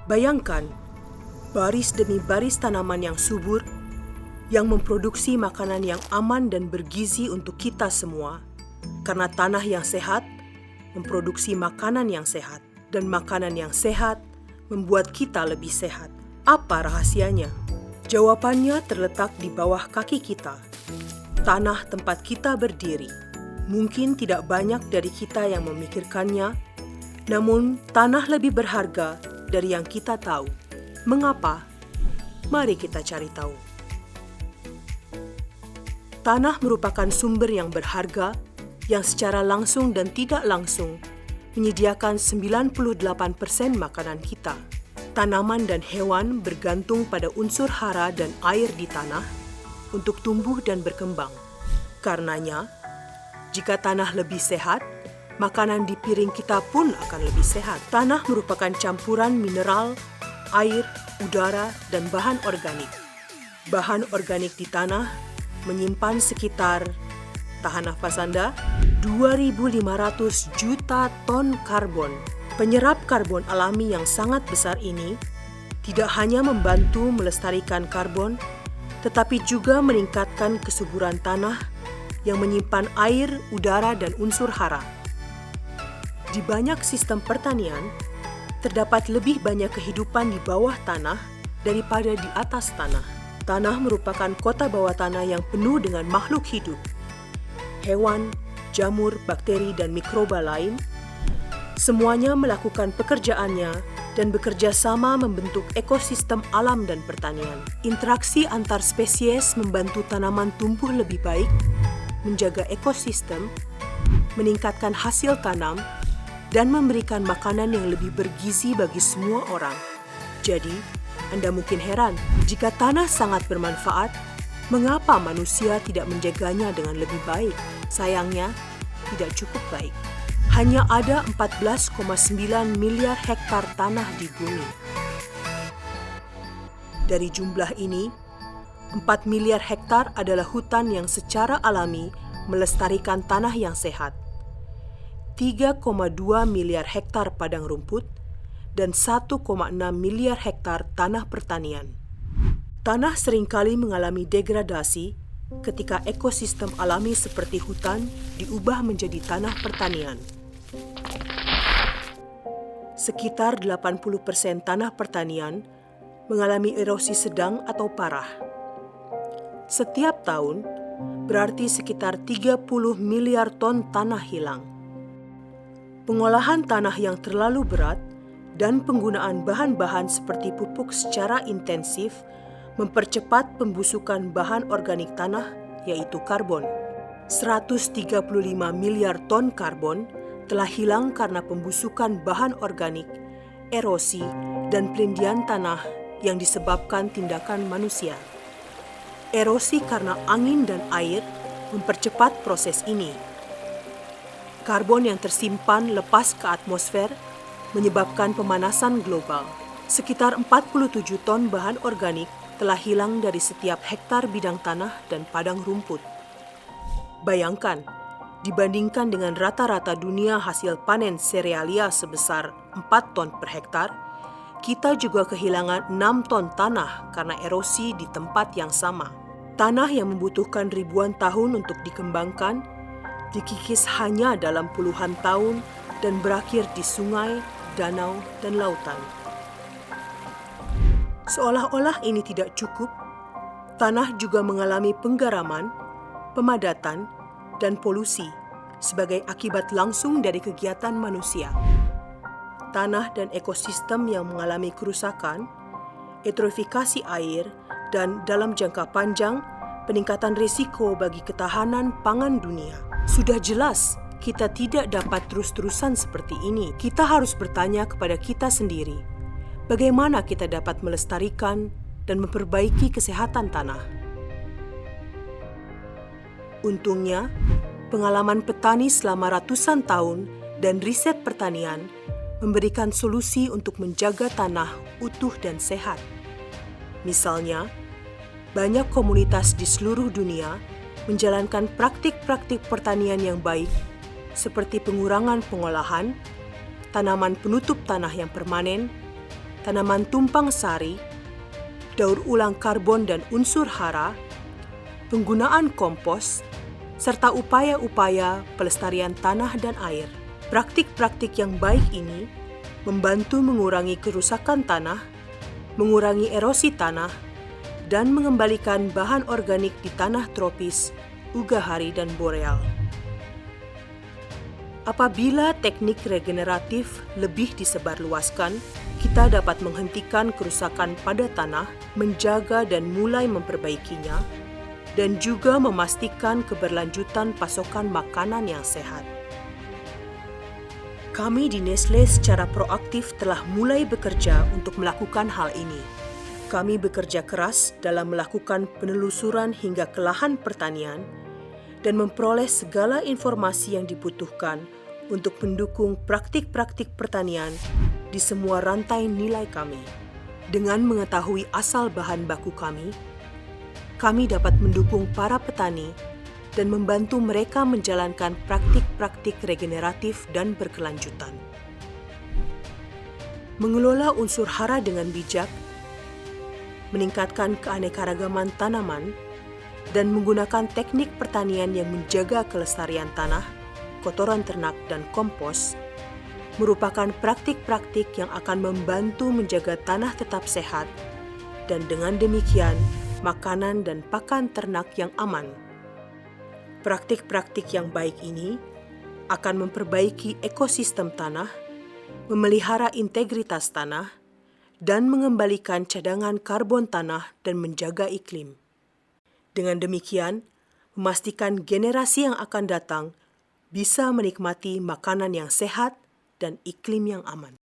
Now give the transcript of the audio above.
Bayangkan, baris demi baris tanaman yang subur, yang memproduksi makanan yang aman dan bergizi untuk kita semua, karena tanah yang sehat memproduksi makanan yang sehat, dan makanan yang sehat membuat kita lebih sehat. Apa rahasianya? Jawabannya terletak di bawah kaki kita, tanah tempat kita berdiri. Mungkin tidak banyak dari kita yang memikirkannya, namun tanah lebih berharga dari yang kita tahu. Mengapa? Mari kita cari tahu. Tanah merupakan sumber yang berharga yang secara langsung dan tidak langsung menyediakan 98% makanan kita. Tanaman dan hewan bergantung pada unsur hara dan air di tanah untuk tumbuh dan berkembang. Karenanya, jika tanah lebih sehat, makanan di piring kita pun akan lebih sehat. Tanah merupakan campuran mineral, air, udara, dan bahan organik. Bahan organik di tanah menyimpan sekitar, tahan nafas Anda, 2.500 juta ton karbon. Penyerap karbon alami yang sangat besar ini tidak hanya membantu melestarikan karbon, tetapi juga meningkatkan kesuburan tanah yang menyimpan air, udara, dan unsur hara. Di banyak sistem pertanian, terdapat lebih banyak kehidupan di bawah tanah daripada di atas tanah. Tanah merupakan kota bawah tanah yang penuh dengan makhluk hidup. Hewan, jamur, bakteri, dan mikroba lain, semuanya melakukan pekerjaannya dan bekerja sama membentuk ekosistem alam dan pertanian. Interaksi antar spesies membantu tanaman tumbuh lebih baik, menjaga ekosistem, meningkatkan hasil tanam, dan memberikan makanan yang lebih bergizi bagi semua orang. Jadi, Anda mungkin heran, jika tanah sangat bermanfaat, mengapa manusia tidak menjaganya dengan lebih baik? Sayangnya, tidak cukup baik. Hanya ada 14,9 miliar hektar tanah di bumi. Dari jumlah ini, 4 miliar hektar adalah hutan yang secara alami melestarikan tanah yang sehat. 3,2 miliar hektar padang rumput dan 1,6 miliar hektar tanah pertanian. Tanah seringkali mengalami degradasi ketika ekosistem alami seperti hutan diubah menjadi tanah pertanian. Sekitar 80% tanah pertanian mengalami erosi sedang atau parah. Setiap tahun, berarti sekitar 30 miliar ton tanah hilang. Pengolahan tanah yang terlalu berat dan penggunaan bahan-bahan seperti pupuk secara intensif mempercepat pembusukan bahan organik tanah, yaitu karbon. 135 miliar ton karbon telah hilang karena pembusukan bahan organik, erosi, dan pelindian tanah yang disebabkan tindakan manusia. Erosi karena angin dan air mempercepat proses ini. Karbon yang tersimpan lepas ke atmosfer menyebabkan pemanasan global. Sekitar 47 ton bahan organik telah hilang dari setiap hektar bidang tanah dan padang rumput. Bayangkan, dibandingkan dengan rata-rata dunia hasil panen serealia sebesar 4 ton per hektar, kita juga kehilangan 6 ton tanah karena erosi di tempat yang sama. Tanah yang membutuhkan ribuan tahun untuk dikembangkan, dikikis hanya dalam puluhan tahun dan berakhir di sungai, danau, dan lautan. Seolah-olah ini tidak cukup, tanah juga mengalami penggaraman, pemadatan, dan polusi sebagai akibat langsung dari kegiatan manusia. Tanah dan ekosistem yang mengalami kerusakan, eutrofikasi air, dan dalam jangka panjang, peningkatan risiko bagi ketahanan pangan dunia. Sudah jelas, kita tidak dapat terus-terusan seperti ini. Kita harus bertanya kepada kita sendiri, bagaimana kita dapat melestarikan dan memperbaiki kesehatan tanah. Untungnya, pengalaman petani selama ratusan tahun dan riset pertanian memberikan solusi untuk menjaga tanah utuh dan sehat. Misalnya, banyak komunitas di seluruh dunia menjalankan praktik-praktik pertanian yang baik, seperti pengurangan pengolahan, tanaman penutup tanah yang permanen, tanaman tumpang sari, daur ulang karbon dan unsur hara, penggunaan kompos, serta upaya-upaya pelestarian tanah dan air. Praktik-praktik yang baik ini membantu mengurangi kerusakan tanah, mengurangi erosi tanah, dan mengembalikan bahan organik di tanah tropis, ugahari, dan boreal. Apabila teknik regeneratif lebih disebarluaskan, kita dapat menghentikan kerusakan pada tanah, menjaga dan mulai memperbaikinya, dan juga memastikan keberlanjutan pasokan makanan yang sehat. Kami di Nestle secara proaktif telah mulai bekerja untuk melakukan hal ini. Kami bekerja keras dalam melakukan penelusuran hingga ke lahan pertanian dan memperoleh segala informasi yang dibutuhkan untuk mendukung praktik-praktik pertanian di semua rantai nilai kami. Dengan mengetahui asal bahan baku kami dapat mendukung para petani dan membantu mereka menjalankan praktik-praktik regeneratif dan berkelanjutan. Mengelola unsur hara dengan bijak, meningkatkan keanekaragaman tanaman, dan menggunakan teknik pertanian yang menjaga kelestarian tanah, kotoran ternak, dan kompos merupakan praktik-praktik yang akan membantu menjaga tanah tetap sehat dan dengan demikian makanan dan pakan ternak yang aman. Praktik-praktik yang baik ini akan memperbaiki ekosistem tanah, memelihara integritas tanah, dan mengembalikan cadangan karbon tanah dan menjaga iklim. Dengan demikian, memastikan generasi yang akan datang bisa menikmati makanan yang sehat dan iklim yang aman.